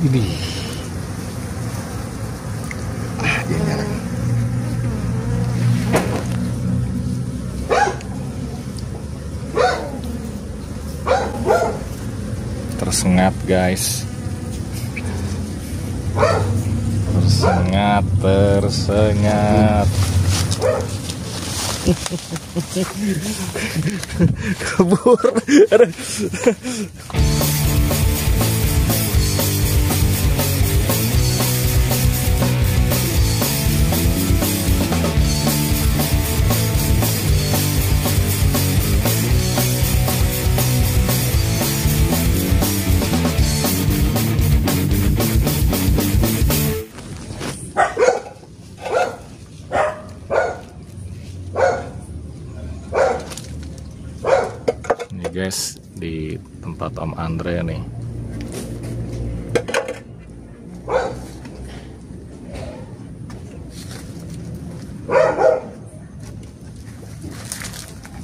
Ini. Dia nyerang. Tersengat guys. Tersengat. Kabur. Ini guys, di tempat Om Andre nih.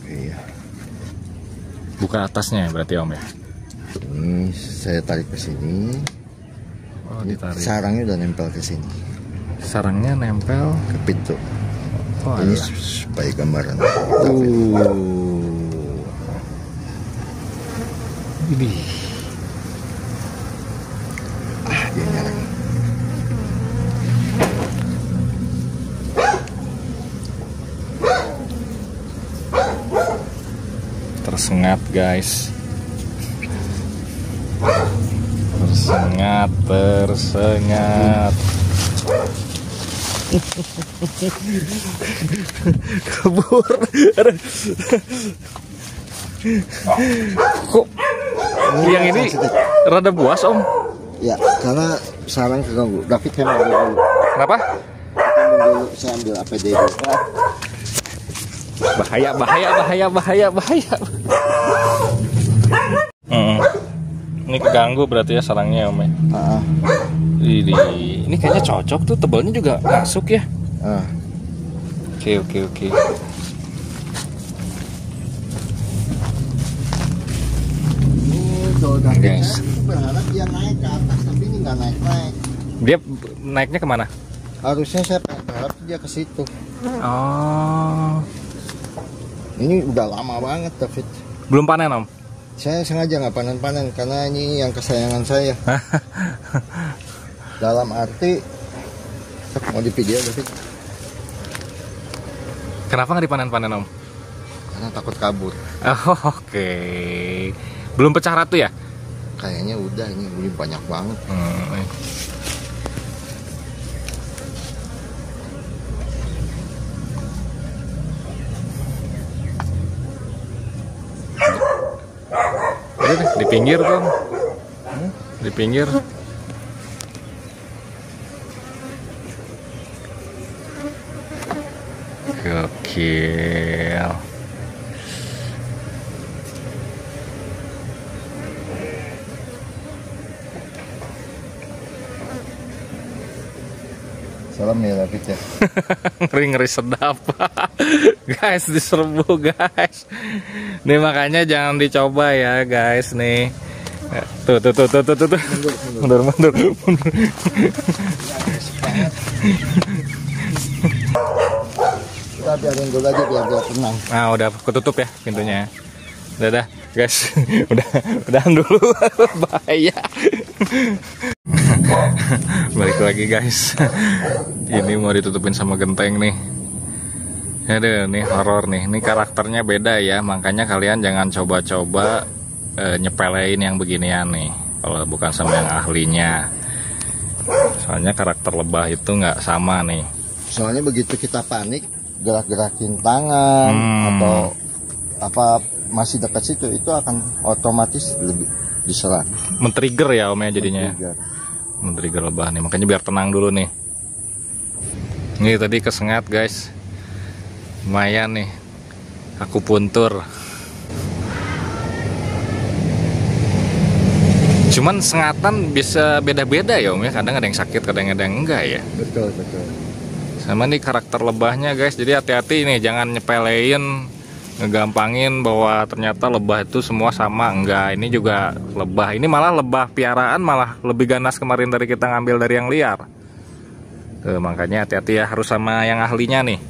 Iya. Buka atasnya berarti Om ya? Ini saya tarik ke sini. Oh, ditarik. Sarangnya udah nempel ke sini. Sarangnya nempel ke pintu. Oh, ini iya. supaya gambaran. Ini. Dia nyerang. Tersengat guys. Tersengat. Kabur. Kok yang ini rada buas Om? Ya, karena sarang keganggu. David saya ambil dulu. Kenapa? Saya ambil APD dulu. Bahaya. Ini keganggu berarti ya sarangnya Om ya. Ini kayaknya cocok tuh, tebalnya juga masuk ya. Oke. Guys, berharap dia naik ke atas, tapi ini nggak naik. dia naiknya kemana? Harusnya saya berharap dia ke situ. Oh, Ini udah lama banget David. belum panen Om? Saya sengaja nggak panen-panen karena ini yang kesayangan saya. Dalam arti mau di video David. Kenapa nggak dipanen-panen Om? Karena takut kabur. Oh, oke. Belum pecah ratu ya? Kayaknya udah, ini banyak banget. Udah deh, di pinggir tuh. Di pinggir. Gokil. Salam ya David ya. Ngeri sedap. Guys, diserbu guys. Nih makanya jangan dicoba ya guys nih. Tuh. Mundur. Kita biarin dulu aja biar dia tenang. Nah, udah ketutup ya pintunya. Udah guys. Udahan dulu. Bahaya. Balik lagi guys. Ini mau ditutupin sama genteng nih. Aduh, nih horor nih. Ini karakternya beda ya. Makanya kalian jangan coba-coba nyepelein yang beginian nih. Kalau bukan sama yang ahlinya. Soalnya karakter lebah itu nggak sama nih. Soalnya begitu kita panik, gerak-gerakin tangan atau apa masih dekat situ, itu akan otomatis lebih diserang. Men-trigger ya Om ya jadinya. Men-trigger lebah nih. Makanya biar tenang dulu nih. Ini tadi kesengat guys. Lumayan nih. Aku puntur. Cuman sengatan bisa beda-beda ya Om ya. Kadang ada yang sakit, kadang ada yang enggak ya. Betul. Sama nih karakter lebahnya guys. Jadi hati-hati nih, jangan nyepelein ngegampangin bahwa ternyata lebah itu semua sama. Enggak, ini juga lebah. Ini malah lebah piaraan malah lebih ganas kemarin dari kita ngambil dari yang liar. Makanya hati-hati ya, harus sama yang ahlinya nih.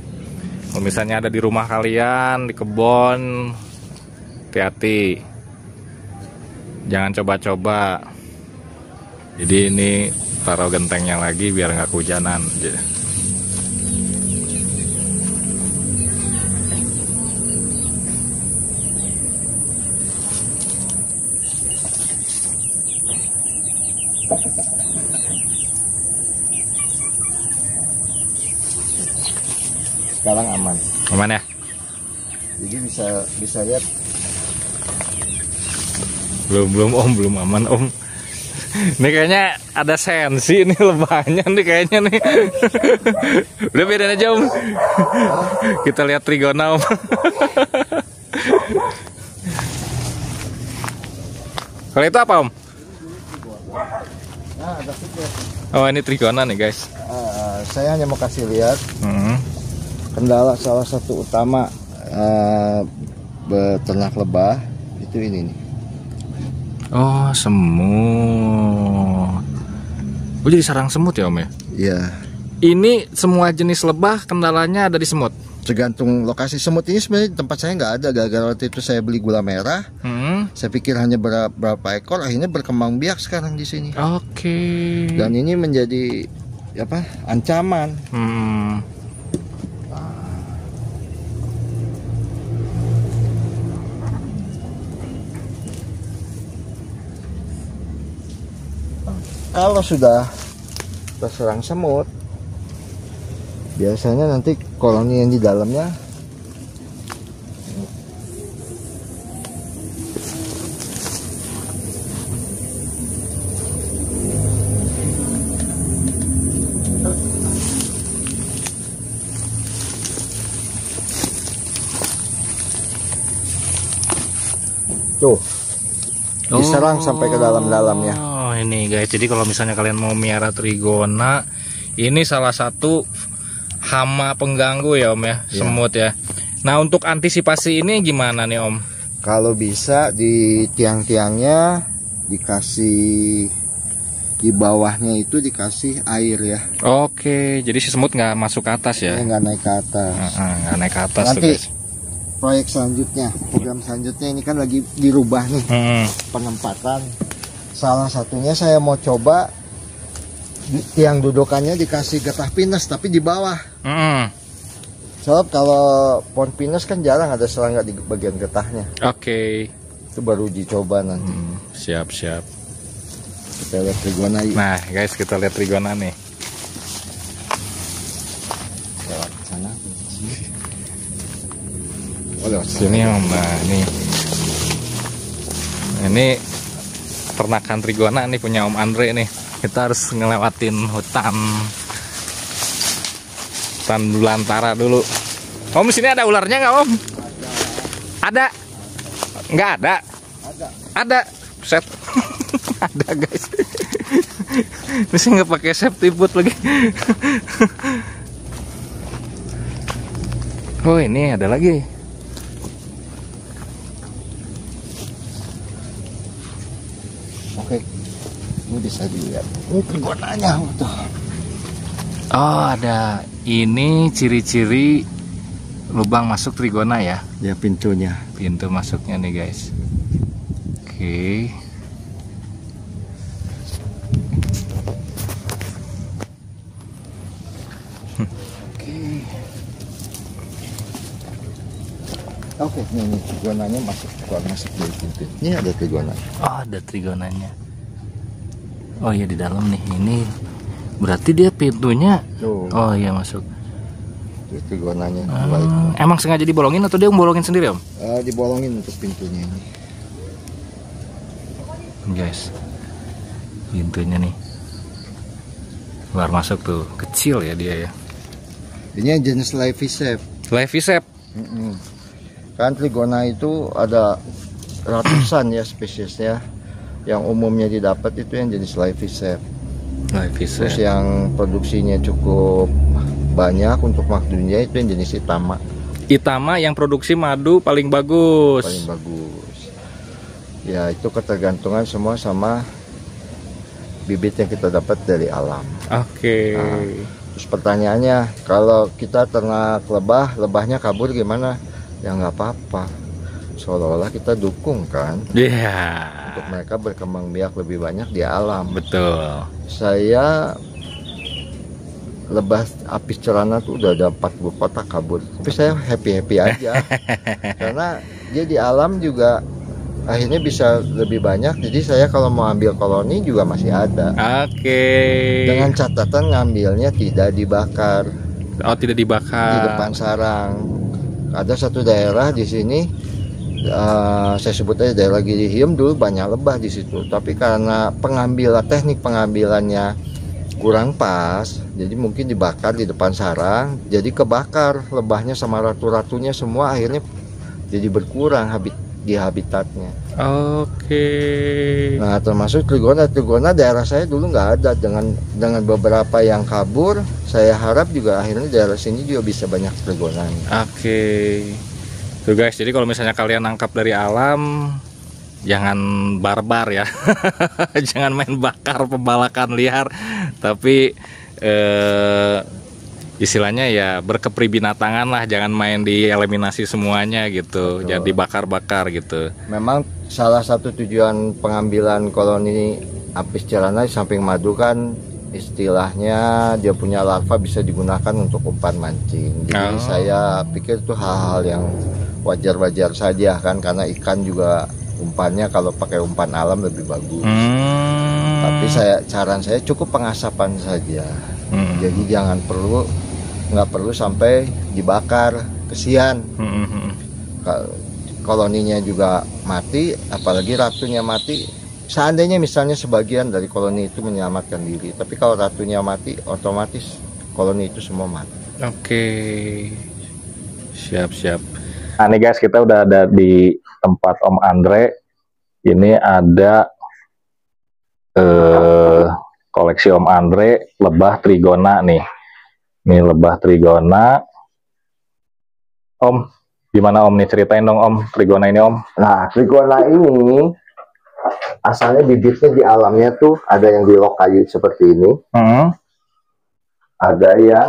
Kalau misalnya ada di rumah kalian, di kebun, hati-hati. Jangan coba-coba. Jadi ini taruh gentengnya lagi biar nggak kehujanan. Sekarang aman. Aman ya? Jadi bisa lihat. Belum om, belum aman om. Ini kayaknya ada sensi nih lebahnya nih kayaknya nih. Udah biarin aja om. Kita lihat trigona om. Kalau itu apa om? Nah, ada juga. Oh ini trigona nih guys. Saya hanya mau kasih lihat kendala salah satu utama beternak lebah itu ini nih. Oh semut. Oh jadi sarang semut ya om ya? Iya. Ini semua jenis lebah kendalanya ada di semut? Tergantung lokasi. Semut ini sebenarnya di tempat saya nggak ada. Gara-gara waktu itu saya beli gula merah. Saya pikir hanya berapa ekor, akhirnya berkembang biak sekarang di sini. Oke. Dan ini menjadi apa? Ancaman. Kalau sudah terserang semut, biasanya nanti koloni yang di dalamnya tuh diserang sampai ke dalam-dalamnya. Oh ini guys, jadi kalau misalnya kalian mau miara trigona, ini salah satu hama pengganggu ya om ya, semut ya. Nah untuk antisipasi ini gimana nih om? Kalau bisa di tiang-tiangnya dikasih, di bawahnya itu dikasih air ya. Oke, jadi si semut nggak masuk ke atas ya? Nggak naik ke atas. Nggak naik ke atas. Nanti tuh, guys. Proyek selanjutnya, program selanjutnya ini kan lagi dirubah nih penempatan. Salah satunya saya mau coba tiang dudukannya dikasih getah pinus tapi di bawah. Sebab kalau pohon pinus kan jarang ada serangga di bagian getahnya. Oke. Itu baru uji coba nanti. Siap. Kita lihat trigona yuk. Nah guys, kita lihat trigona nih. Lewat sana. Oh, lewat Sini om. Nah ini ternakan trigona nih punya om Andre nih. Kita harus ngelewatin hutan belantara dulu. Om di sini ada ularnya nggak om? Ada. Nggak ada. Ada. Set. Ada guys. Ini sih nggak pakai safety boot lagi. Oh ini ada lagi. Oke. Ini bisa dilihat. Ini trigonanya tuh. Oh ada. Ini ciri-ciri lubang masuk trigona ya? Ya pintunya. Pintu masuknya nih guys. Oke. Oke, ini trigonanya masuk dari pintu. Ini ada trigona. Oh ada trigonanya. Oh iya di dalam nih. Ini berarti dia pintunya. Tuh. Oh iya masuk. Itu trigonanya. Emang sengaja dibolongin atau dia bolongin sendiri om? Dibolongin untuk pintunya ini. Guys, pintunya nih. Luar masuk tuh. Kecil ya dia ya. Ini yang jenis Levisep. Levisep. Kan trigona itu ada ratusan ya spesiesnya. Yang umumnya didapat itu yang jenis Levisep. Terus yang produksinya cukup banyak untuk waktu dunia itu yang jenis Itama. Itama yang produksi madu paling bagus. Paling bagus. Ya itu ketergantungan semua sama bibit yang kita dapat dari alam. Oke. Nah, terus pertanyaannya, kalau kita ternak lebah, lebahnya kabur gimana? Ya nggak apa-apa. Seolah-olah kita dukung kan. Iya. Untuk mereka berkembang biak lebih banyak di alam. Betul. Saya lebah apis cerana tuh udah ada 40 kotak kabur, tapi saya happy aja karena dia di alam juga akhirnya bisa lebih banyak. Jadi saya kalau mau ambil koloni juga masih ada. Oke. Dengan catatan ngambilnya tidak dibakar. Oh, tidak dibakar. Di depan sarang. Ada satu daerah di sini, saya sebut aja daerah Gilihiem, dulu banyak lebah di situ, tapi karena teknik pengambilannya kurang pas, jadi mungkin dibakar di depan sarang, jadi kebakar lebahnya sama ratu-ratunya semua, akhirnya jadi berkurang di habitatnya. Oke. Nah, termasuk trigona daerah saya dulu nggak ada. Dengan beberapa yang kabur, saya harap juga akhirnya daerah sini juga bisa banyak trigona. Oke. Tuh guys, jadi kalau misalnya kalian nangkap dari alam, jangan barbar ya. Jangan main bakar pembalakan liar, tapi istilahnya ya berkepribinatangan lah, jangan main dieliminasi semuanya gitu. Betul. Jadi bakar-bakar gitu. Memang salah satu tujuan pengambilan koloni apis cerana di samping madu kan istilahnya dia punya larva bisa digunakan untuk umpan mancing. Jadi saya pikir itu hal-hal yang wajar-wajar saja kan, karena ikan juga umpannya kalau pakai umpan alam lebih bagus. Tapi saran saya cukup pengasapan saja. Jadi nggak perlu sampai dibakar, kesian. Koloninya juga mati, apalagi ratunya mati. Seandainya misalnya sebagian dari koloni itu menyelamatkan diri, tapi kalau ratunya mati, otomatis koloni itu semua mati. Oke, siap. Nah nih guys, kita udah ada di tempat Om Andre. Ini ada koleksi Om Andre lebah trigona nih. Ini lebah trigona. Om, gimana Om nih, ceritain dong Om trigona ini Om. Nah, trigona ini asalnya bibitnya di alamnya tuh ada yang di lok kayu seperti ini. Ada yang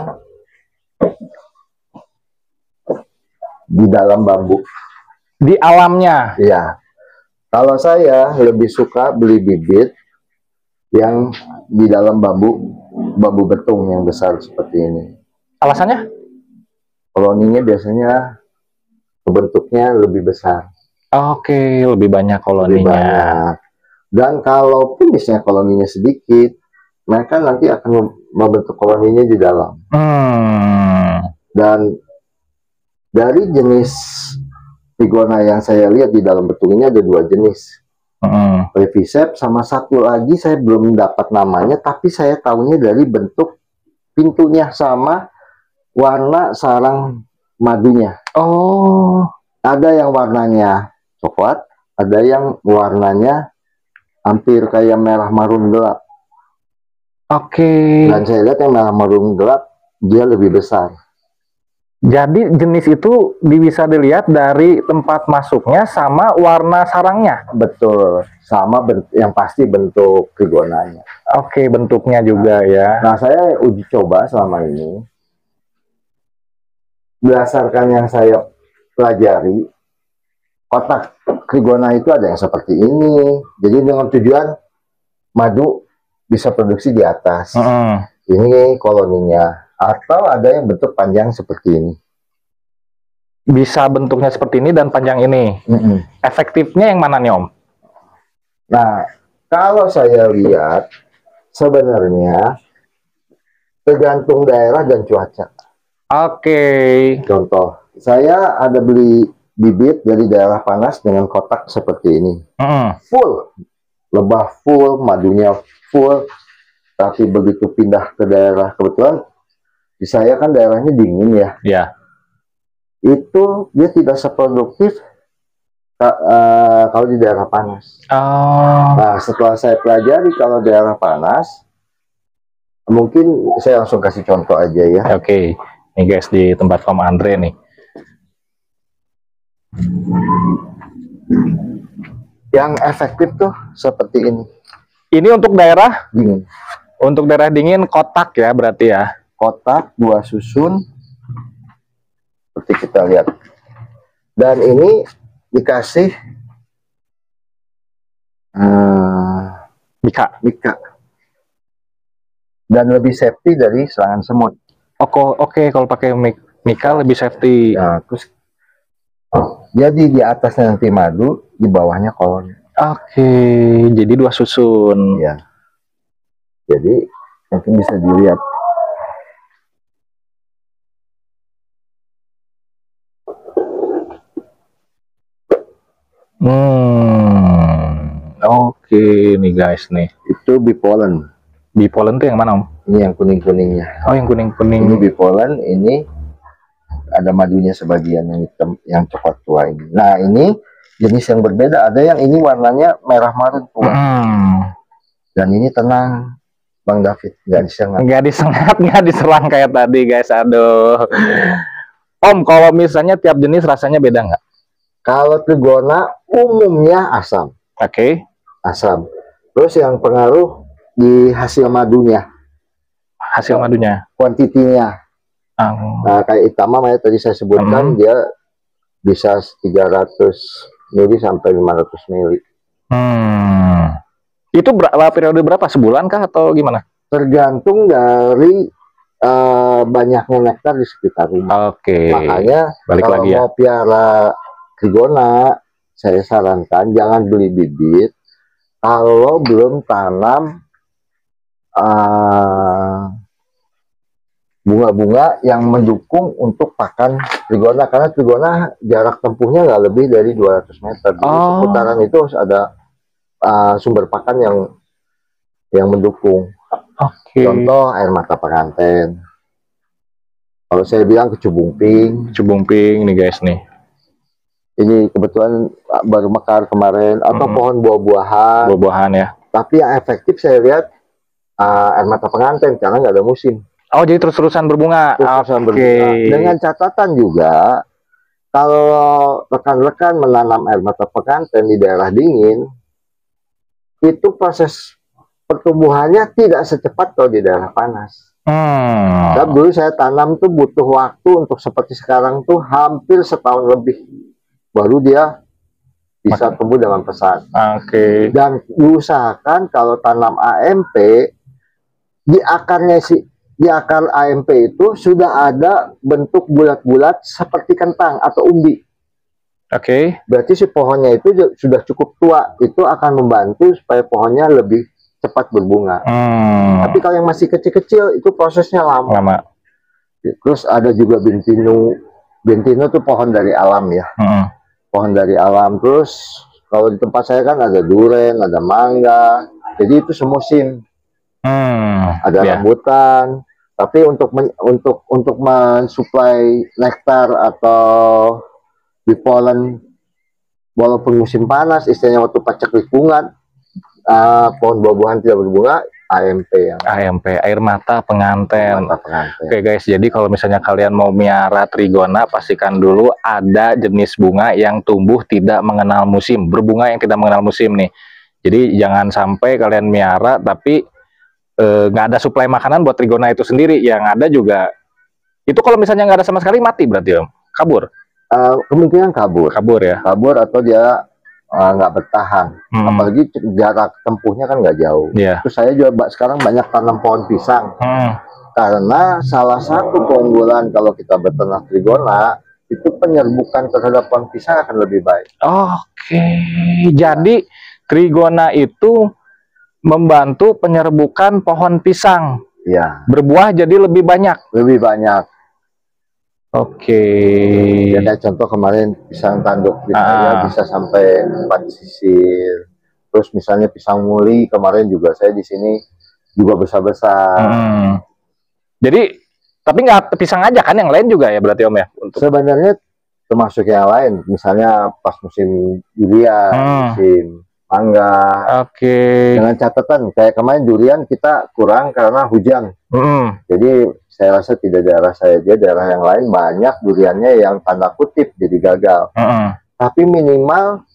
di dalam bambu. Di alamnya? Iya. Kalau saya lebih suka beli bibit yang di dalam bambu betung yang besar seperti ini. Alasannya? Koloninya biasanya bentuknya lebih besar. Oke, lebih banyak koloninya. Lebih banyak. Dan kalaupun misalnya koloninya sedikit, mereka nanti akan membentuk koloninya di dalam. Dan dari jenis trigona yang saya lihat di dalam betung ini ada 2 jenis. Levisep sama satu lagi saya belum dapat namanya, tapi saya tahunya dari bentuk pintunya sama warna sarang madunya. Oh, ada yang warnanya coklat, ada yang warnanya hampir kayak merah marun gelap. Oke. Dan saya lihat yang merah marun gelap dia lebih besar. Jadi jenis itu bisa dilihat dari tempat masuknya sama warna sarangnya. Betul, sama yang pasti bentuk trigonanya. Oke, bentuknya juga ya. Nah, saya uji coba selama ini. Berdasarkan yang saya pelajari, kotak trigona itu ada yang seperti ini. Jadi dengan tujuan madu bisa produksi di atas. Ini koloninya. Atau ada yang bentuk panjang seperti ini. Bisa bentuknya seperti ini dan panjang ini. Efektifnya yang mana nih Om? Nah, kalau saya lihat sebenarnya tergantung daerah dan cuaca. Oke. Contoh, saya ada beli bibit dari daerah panas dengan kotak seperti ini. Full. Lebah full, madunya full. Tapi begitu pindah ke daerah, kebetulan di saya kan daerahnya dingin ya. Iya. Itu dia tidak seproduktif kalau di daerah panas. Nah, setelah saya pelajari kalau daerah panas, mungkin saya langsung kasih contoh aja ya. Oke. Nih guys, di tempat Om Andre nih. Yang efektif tuh seperti ini. Ini untuk daerah Dingin. Untuk daerah dingin kotak ya berarti ya. Kotak 2 susun seperti kita lihat. Dan ini dikasih mika. Dan lebih safety dari serangan semut. Oke, kalau pakai mika lebih safety. Nah, terus jadi di atasnya nanti madu, di bawahnya kolon. Oke, jadi 2 susun. Ya. Jadi mungkin bisa dilihat. Oke nih guys nih. Itu bipolen. Bipolen tuh yang mana Om? Ini yang kuning-kuningnya. Oh, yang kuning-kuning. Ini bipolen, ini ada madunya sebagian yang hitam, yang coklat tua ini. Nah, ini jenis yang berbeda. Ada yang ini warnanya merah marun tua. Dan ini tenang, Bang David, nggak disengat. Nggak diserang kayak tadi guys. Aduh. Om, kalau misalnya tiap jenis rasanya beda nggak? Kalau trigona umumnya asam. Oke. Asam. Terus yang pengaruh di hasil madunya. Hasil madunya. Kuantitinya. Nah, kayak Itama ya tadi saya sebutkan, dia bisa 300 mili sampai 500 mili. Itu periode berapa? Sebulan kah atau gimana? Tergantung dari banyaknya nektar di sekitar rumah. Oke. Makanya balik kalau lagi ya. Mau piara trigona, saya sarankan jangan beli bibit kalau belum tanam bunga-bunga yang mendukung untuk pakan trigona, karena trigona jarak tempuhnya nggak lebih dari 200 meter. Jadi seputaran itu harus ada sumber pakan yang mendukung. Contoh air mata penganten. Kalau saya bilang kecubung pink nih guys nih. Ini kebetulan baru mekar kemarin, atau pohon buah-buahan. Ya. Tapi yang efektif saya lihat air mata penganten karena nggak ada musim. Oh, jadi terus-terusan berbunga. Berbunga. Dengan catatan juga, kalau rekan-rekan menanam air mata penganten di daerah dingin, itu proses pertumbuhannya tidak secepat kalau di daerah panas. Dulu saya tanam tuh butuh waktu untuk seperti sekarang tuh hampir setahun lebih, baru dia bisa tumbuh dengan pesat. Dan diusahakan kalau tanam AMP, di akar AMP itu sudah ada bentuk bulat-bulat seperti kentang atau umbi. Berarti si pohonnya itu sudah cukup tua, itu akan membantu supaya pohonnya lebih cepat berbunga. Tapi kalau yang masih kecil-kecil itu prosesnya lama. Terus ada juga bentino. Bentino itu pohon dari alam ya. Pohon dari alam. Terus kalau di tempat saya kan ada duren, ada mangga. Jadi itu semusim. Ada rambutan. Tapi untuk mensuplai nektar atau bipolen, walaupun musim panas, istilahnya waktu paceklik bunga, pohon buah-buahan tidak berbunga, AMP air mata penganten. Oke guys, jadi kalau misalnya kalian mau miara trigona, pastikan dulu ada jenis bunga yang tumbuh tidak mengenal musim, berbunga yang tidak mengenal musim nih. Jadi jangan sampai kalian miara tapi nggak ada suplai makanan buat trigona itu sendiri. Yang ada juga itu kalau misalnya nggak ada sama sekali, mati berarti Om, kabur. Kemungkinan kabur ya, atau dia nggak bertahan. Apalagi jarak tempuhnya kan nggak jauh. Terus saya juga sekarang banyak tanam pohon pisang, karena salah satu keunggulan kalau kita beternak trigona itu penyerbukan terhadap pohon pisang akan lebih baik. Jadi trigona itu membantu penyerbukan pohon pisang. Berbuah jadi lebih banyak. Ya kayak contoh kemarin pisang tanduk saya bisa sampai 4 sisir. Terus misalnya pisang muli kemarin juga saya di sini juga besar-besar. Jadi tapi nggak pisang aja kan, yang lain juga ya berarti Om ya? Sebenarnya termasuk yang lain, misalnya pas musim durian, musim mangga. Dengan catatan kayak kemarin durian kita kurang karena hujan. Jadi saya rasa tidak daerah saya aja, daerah yang lain banyak duriannya yang tanda kutip jadi gagal. tapi minimal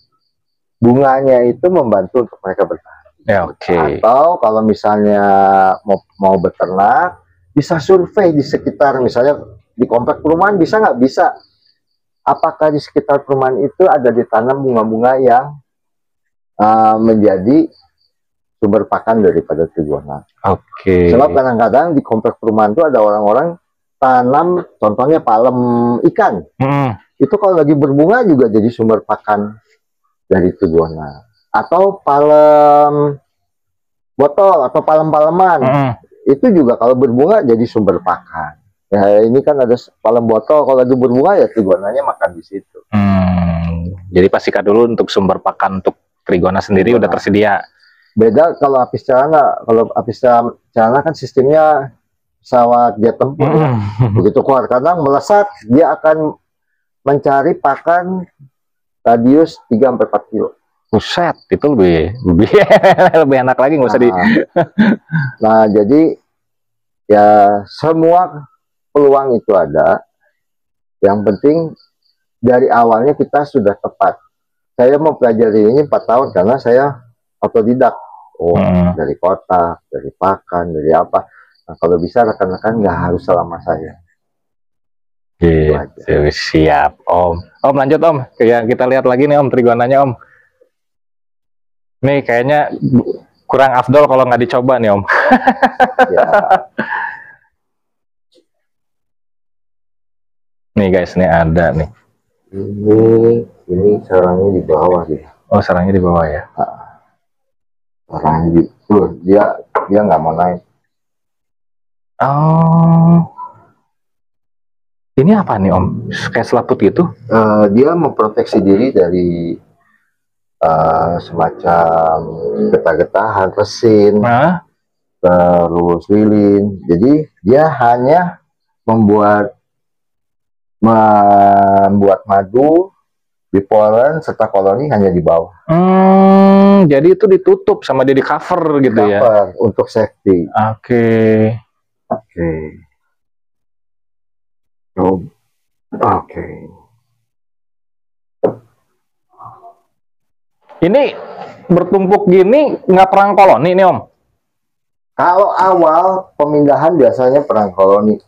bunganya itu membantu untuk mereka bertahan. Ya, oke. Atau kalau misalnya mau beternak, bisa survei di sekitar, misalnya di komplek perumahan bisa nggak? Bisa. Apakah di sekitar perumahan itu ada ditanam bunga-bunga yang menjadi sumber pakan daripada trigona? Oke. Sebab kadang-kadang di komplek perumahan itu ada orang-orang tanam, contohnya palem ikan. Itu kalau lagi berbunga juga jadi sumber pakan dari trigona. Atau palem botol atau palem-paleman. Itu juga kalau berbunga jadi sumber pakan. Ya ini kan ada palem botol, kalau lagi berbunga ya trigonanya makan di situ. Jadi pastikan dulu untuk sumber pakan untuk trigona sendiri udah tersedia. Beda kalau apis celana. Kalau apis celana kan sistemnya pesawat jet tempur. Begitu keluar kandang melesat, dia akan mencari pakan radius 3-4 kilo. Buset, itu lebih lebih enak lagi, nggak usah di. Nah, jadi ya semua peluang itu ada. Yang penting dari awalnya kita sudah tepat. Saya mau pelajari ini 4 tahun karena saya otodidak. Dari kota, dari pakan, dari apa. Nah, kalau bisa rekan-rekan nggak harus selama saya. Gitu, siap Om. Om lanjut Om, kayak kita lihat lagi nih Om trigonanya Om. Nih kayaknya kurang afdol kalau nggak dicoba nih Om. Ya. Nih guys, nih ada nih. Ini sarangnya di bawah dia. Oh, sarangnya di bawah ya. Sarangnya tuh dia nggak mau naik. Oh, ini apa nih Om? Kayak selaput gitu? Dia memproteksi diri dari semacam getah-getahan, resin, terus lilin. Jadi dia hanya membuat madu di polen serta koloni hanya di bawah. Jadi itu ditutup sama dia, di cover gitu ya? Untuk safety. Oke. Ini bertumpuk gini nggak perang koloni nih Om? Kalau awal pemindahan biasanya perang koloni.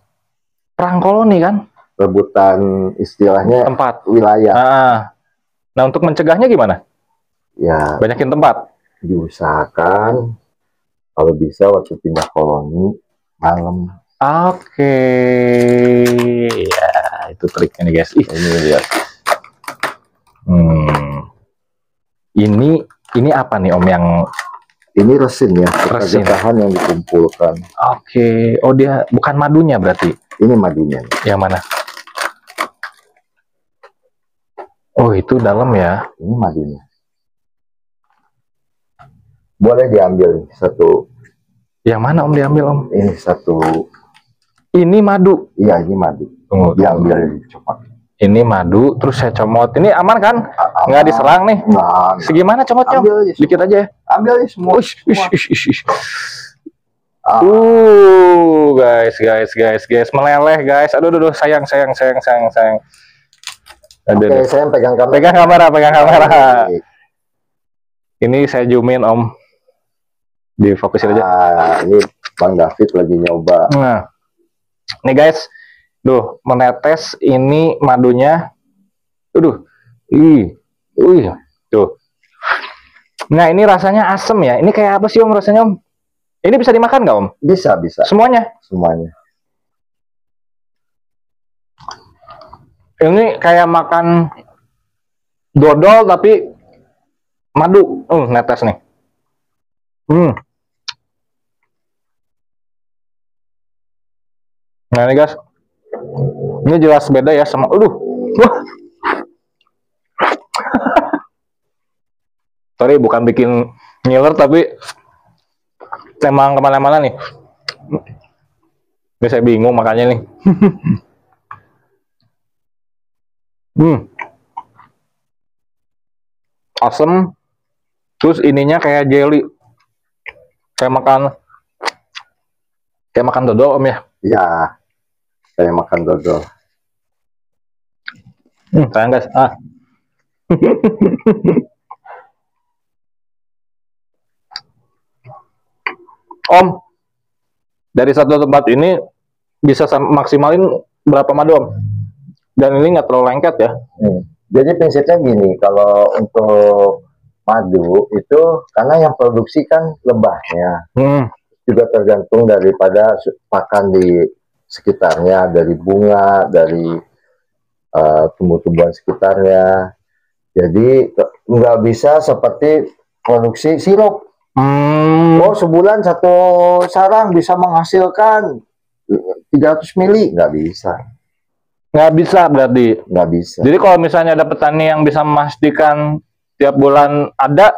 Perang koloni kan? Rebutan istilahnya tempat, wilayah. Nah untuk mencegahnya gimana? Ya banyakin tempat. Diusahakan kalau bisa waktu pindah koloni malam. Oke. Ya itu triknya nih guys. Ini lihat. Ini apa nih Om yang ini resin ya, getah-getahan yang dikumpulkan. Oke. Oh dia bukan madunya berarti? Ini madunya. Yang mana? Oh itu dalam ya? Ini madunya. Boleh diambil satu. Yang mana Om diambil Om? Ini satu. Ini madu? Iya ini madu. Diambil cepat. Ini madu, terus saya comot. Ini aman kan? Nggak diserang nih? Nggak. Segimana comotnya? Dikit aja. Ambil aja semua. Guys, meleleh guys. Aduh, sayang. Oke, saya pegang kamera. Ini saya zoomin Om. Difokusin aja. Ini Bang David lagi nyoba. Nah, nih guys, menetes ini madunya. Tuh. Nah ini rasanya asem ya. Ini kayak apa sih Om rasanya Om? Ini bisa dimakan nggak Om? Bisa. Semuanya? Semuanya. Ini kayak makan dodol tapi madu. Netes nih. Nah ini guys, ini jelas beda ya sama. Sorry bukan bikin ngiler tapi emang kemana-mana nih. Ini saya bingung makanya nih. Asem, terus ininya kayak jelly, kayak makan dodol Om ya? Iya, kayak makan dodol. Sayang guys. Om, dari satu tempat ini bisa maksimalin berapa madu, Om? Dan ini nggak terlalu lengket ya? Jadi prinsipnya gini, kalau untuk madu itu karena yang produksi kan lebahnya, juga tergantung daripada pakan di sekitarnya, dari bunga, dari tumbuh-tumbuhan sekitarnya. Jadi nggak bisa seperti produksi sirup. Oh, sebulan satu sarang bisa menghasilkan 300 mili, nggak bisa. Nggak bisa berarti? Nggak bisa. Jadi kalau misalnya ada petani yang bisa memastikan tiap bulan ada?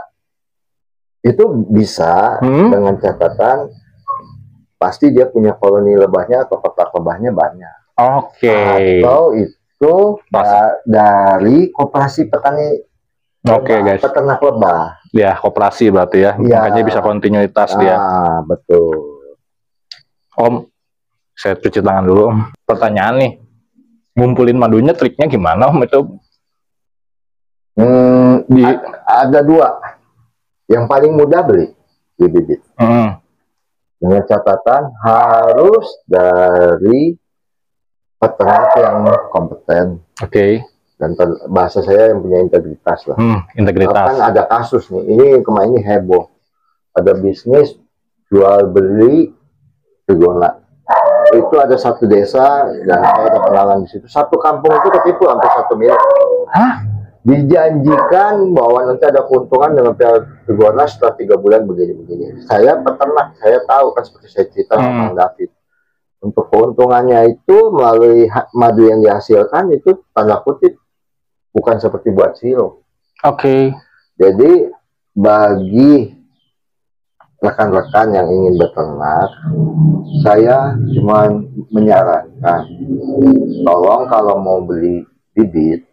Itu bisa, dengan catatan pasti dia punya koloni lebahnya atau kotak lebahnya banyak. Oke. Atau itu dari koperasi petani. Oke, guys. Peternak lebah. Ya, koperasi berarti ya. Makanya bisa kontinuitas dia. Betul. Om, saya cuci tangan dulu, Om. Pertanyaan nih. Ngumpulin madunya triknya gimana, Om, itu? Ada dua. Yang paling mudah beli bibit. Dengan catatan harus dari peternak yang kompeten. Oke. Dan bahasa saya yang punya integritas lah. Integritas. Kan ada kasus nih. Ini kemarin ini heboh. Ada bisnis jual beli trigona. Itu ada satu desa dan saya ada kenalan di situ. Satu kampung itu ketipu hampir 1 miliar. Hah? Dijanjikan bahwa nanti ada keuntungan dengan trigona setelah 3 bulan begini-begini. Saya peternak, saya tahu kan seperti saya cerita sama Bang David. Untuk keuntungannya itu melalui madu yang dihasilkan itu tanda kutip bukan seperti buat sirup. Oke. Jadi bagi rekan-rekan yang ingin beternak, saya cuma menyarankan, tolong kalau mau beli bibit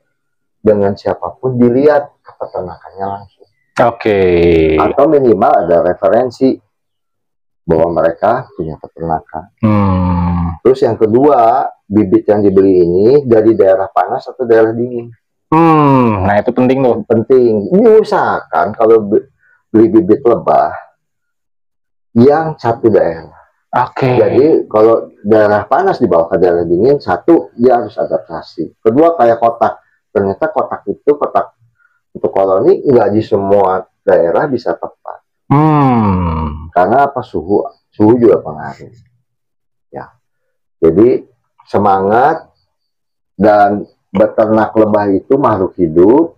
dengan siapapun dilihat ke peternakannya langsung. Oke. Atau minimal ada referensi bahwa mereka punya peternakan. Terus yang kedua, bibit yang dibeli ini dari daerah panas atau daerah dingin. Nah itu penting tuh. Penting. Diusahakan kalau beli bibit lebah yang satu daerah. Oke. Jadi kalau daerah panas dibawa ke daerah dingin, satu dia harus adaptasi. Kedua kayak kotak. Ternyata kotak itu kotak untuk koloni nggak di semua daerah bisa tepat. Karena apa, suhu juga pengaruh. Ya. Jadi semangat, dan beternak lebah itu makhluk hidup.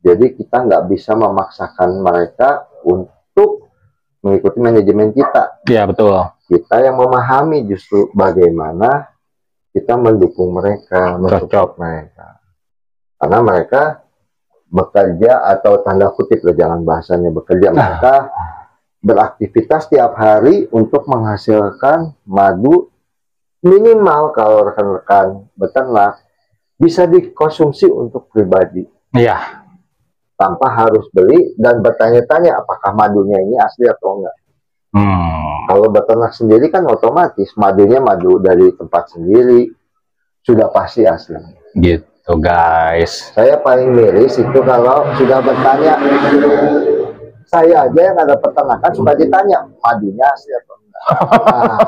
Jadi kita nggak bisa memaksakan mereka untuk mengikuti manajemen kita. Iya, betul. Kita yang memahami justru bagaimana kita mendukung mereka, mensupport mereka. Karena mereka bekerja, atau tanda kutip loh, jangan bahasanya bekerja, mereka beraktivitas tiap hari untuk menghasilkan madu minimal kalau rekan-rekan beternak bisa dikonsumsi untuk pribadi. Iya. Tanpa harus beli dan bertanya-tanya apakah madunya ini asli atau enggak. Kalau beternak sendiri kan otomatis madunya madu dari tempat sendiri, sudah pasti asli. Gitu guys. Saya paling miris itu kalau sudah bertanya. Saya aja yang ada peternakan suka ditanya madunya asli atau enggak. Nah,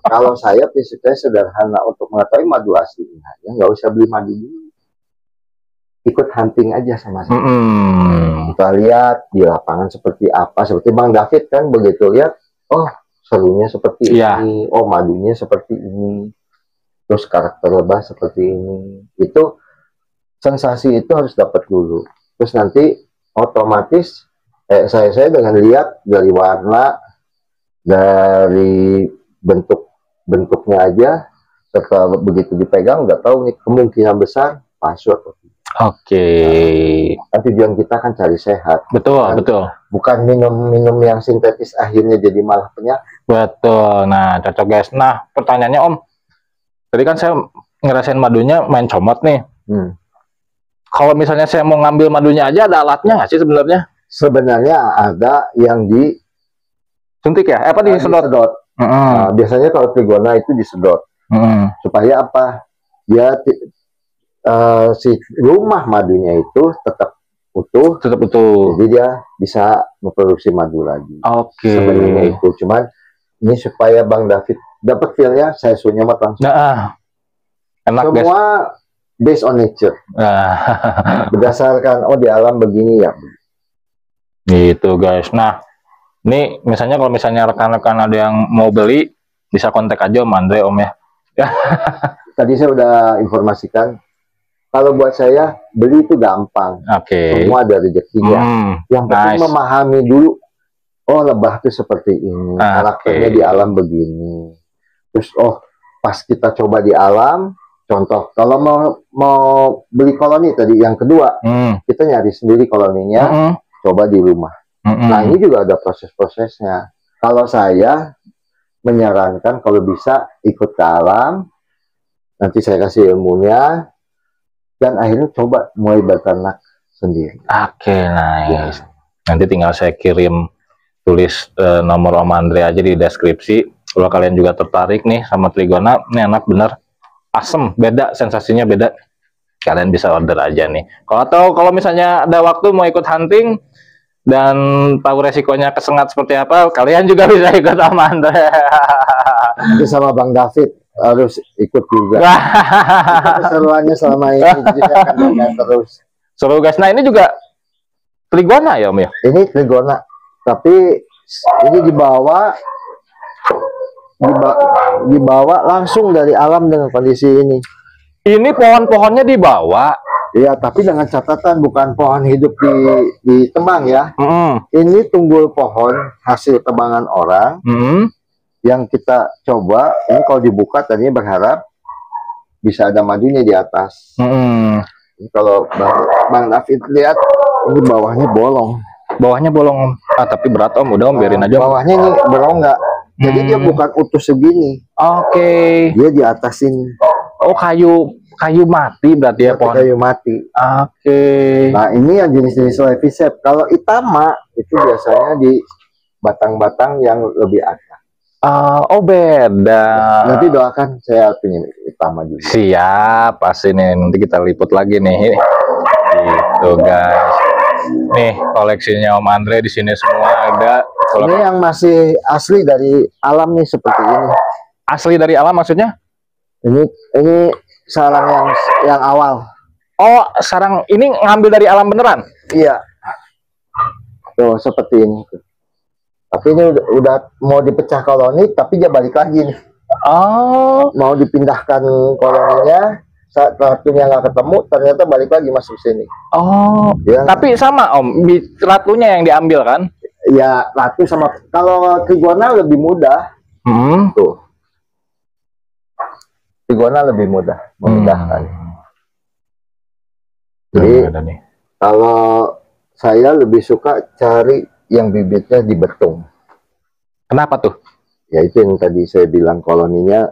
kalau saya prinsipnya sederhana, untuk mengetahui madu aslinya ya nggak usah beli madu dulu, ikut hunting aja sama saya. Kita lihat di lapangan seperti apa, seperti Bang David kan begitu lihat, oh serunya seperti ini, oh madunya seperti ini, terus karakter lebah seperti ini. Itu sensasi itu harus dapat dulu, terus nanti otomatis saya dengan lihat dari warna, dari bentuknya aja, serta begitu dipegang udah tahu nih kemungkinan besar palsu atau tidak. Oke. Kan tujuan kita kan cari sehat. Betul, kan? Betul. Bukan minum yang sintetis akhirnya jadi malah penyakit. Betul. Nah, cocok guys. Nah, pertanyaannya Om, tadi kan saya ngerasain madunya main comot nih. Kalau misalnya saya mau ngambil madunya aja, ada alatnya nggak sih sebenarnya? Sebenarnya ada yang suntik ya? Apa disedot? Nah, biasanya kalau trigona itu disedot. Supaya apa? Dia si rumah madunya itu tetap utuh. Tetap utuh. Jadi dia bisa memproduksi madu lagi. Oke. Sebenarnya itu, cuman ini supaya Bang David dapat feel-nya, saya suruhnya langsung. Nah, enak semua guys. Based on nature. Berdasarkan di alam begini ya. Gitu guys. Nah, ini misalnya kalau misalnya rekan-rekan ada yang mau beli, bisa kontak aja Om Andre Om ya. Tadi saya udah informasikan, kalau buat saya beli itu gampang. Semua ada rezekinya. Yang penting memahami dulu, oh lebah itu seperti ini, karakternya di alam begini. Terus pas kita coba di alam, contoh kalau mau beli koloni tadi yang kedua, kita nyari sendiri koloninya, coba di rumah. Nah ini juga ada proses-prosesnya. Kalau saya menyarankan kalau bisa ikut ke alam, nanti saya kasih ilmunya, dan akhirnya coba mulai beternak sendiri. Oke, nice. Nanti tinggal saya kirim, tulis nomor Om Andre aja di deskripsi. Kalau kalian juga tertarik nih sama Trigona, ini enak bener, asem, beda, sensasinya beda. Kalian bisa order aja nih. Kalau misalnya ada waktu mau ikut hunting dan tahu resikonya kesengat seperti apa, kalian juga bisa ikut Om Andre. Itu sama Bang David harus ikut juga. Keseruannya selama ini akan terus. Seru guys. Nah ini juga Trigona ya Om ya? Ini Trigona, tapi ini dibawa langsung dari alam dengan kondisi ini. Ini pohon-pohonnya dibawa. Iya, tapi dengan catatan bukan pohon hidup di tebang ya. Ini tunggul pohon hasil tebangan orang. Yang kita coba, ini kalau dibuka tadinya berharap bisa ada madunya di atas. Ini kalau Bang David lihat, ini bawahnya bolong. Bawahnya bolong Om. Tapi berat Om, udah Om biarin aja. Bawahnya ini berongga. Jadi dia bukan utuh segini. Oke. Dia di atas ini. Oh kayu mati berarti ya pohon. Kayu mati. Oke. Nah ini yang jenis-jenis levisep. Kalau itama itu biasanya di batang-batang yang lebih atas. Oh beda. Nanti doakan saya punya itama juga. Siap, pasti nih nanti kita liput lagi nih. Gitu guys. Nih koleksinya Om Andre di sini semua ada. Ini yang masih asli dari alam nih seperti ini. Asli dari alam maksudnya? Ini sarang yang awal. Oh, sarang ini ngambil dari alam beneran? Iya. Tuh seperti ini. Tapi ini udah mau dipecah koloni, tapi dia balik lagi nih. Oh. Mau dipindahkan koloninya, saat ratunya nggak ketemu, ternyata balik lagi masuk sini. Oh. Ya. Tapi sama Om, ratunya yang diambil kan? Ya ratu sama. Kalau Trigona lebih mudah. Tuh. Trigona lebih mudah, memudahkan. Jadi kalau saya lebih suka cari yang bibitnya di betung. Kenapa tuh? Ya itu yang tadi saya bilang koloninya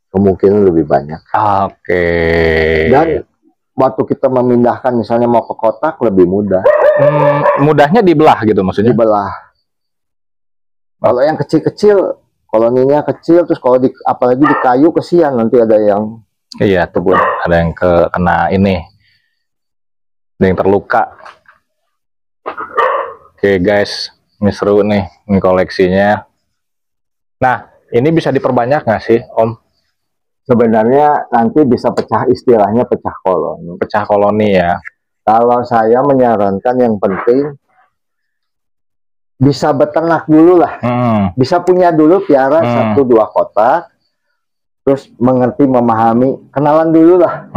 kemungkinan lebih banyak. Oke. Dan waktu kita memindahkan misalnya mau ke kotak lebih mudah. Mudahnya dibelah gitu maksudnya? Dibelah. Kalau yang kecil-kecil koloninya kecil, terus kalau apalagi di kayu kesian nanti ada yang. Iya tuh Bun, ada yang kena ini, ada yang terluka. Oke guys, ini seru nih, ini koleksinya. Nah, ini bisa diperbanyak nggak sih, Om? Sebenarnya nanti bisa pecah, istilahnya pecah koloni. Pecah koloni ya. Kalau saya menyarankan yang penting bisa beternak dulu lah. Bisa punya dulu piara 1-2 kotak. Terus mengerti, memahami, kenalan dulu lah.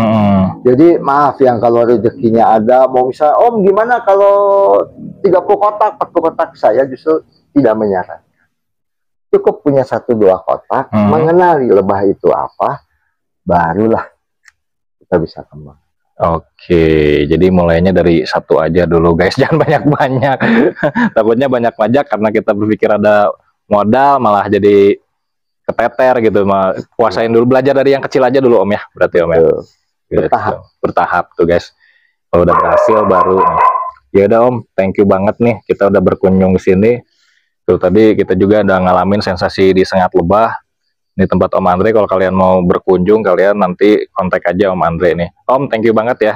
Jadi maaf yang kalau rezekinya ada, mau bisa, Om gimana kalau 30 kotak, 40 kotak, saya justru tidak menyarankan. Cukup punya 1-2 kotak, mengenali lebah itu apa, barulah kita bisa kembang. Oke, jadi mulainya dari 1 aja dulu guys, jangan banyak-banyak. Takutnya banyak-banyak karena kita berpikir ada modal, malah jadi keteter gitu. Kuasain dulu, belajar dari yang kecil aja dulu Om ya, berarti Om ya. Gitu. Bertahap tuh guys. Kalau udah berhasil baru. Ya udah Om, thank you banget nih, kita udah berkunjung ke sini. Tuh tadi kita juga udah ngalamin sensasi di Sengat Lebah. Ini tempat Om Andre, kalau kalian mau berkunjung, kalian nanti kontak aja Om Andre nih. Om, thank you banget ya.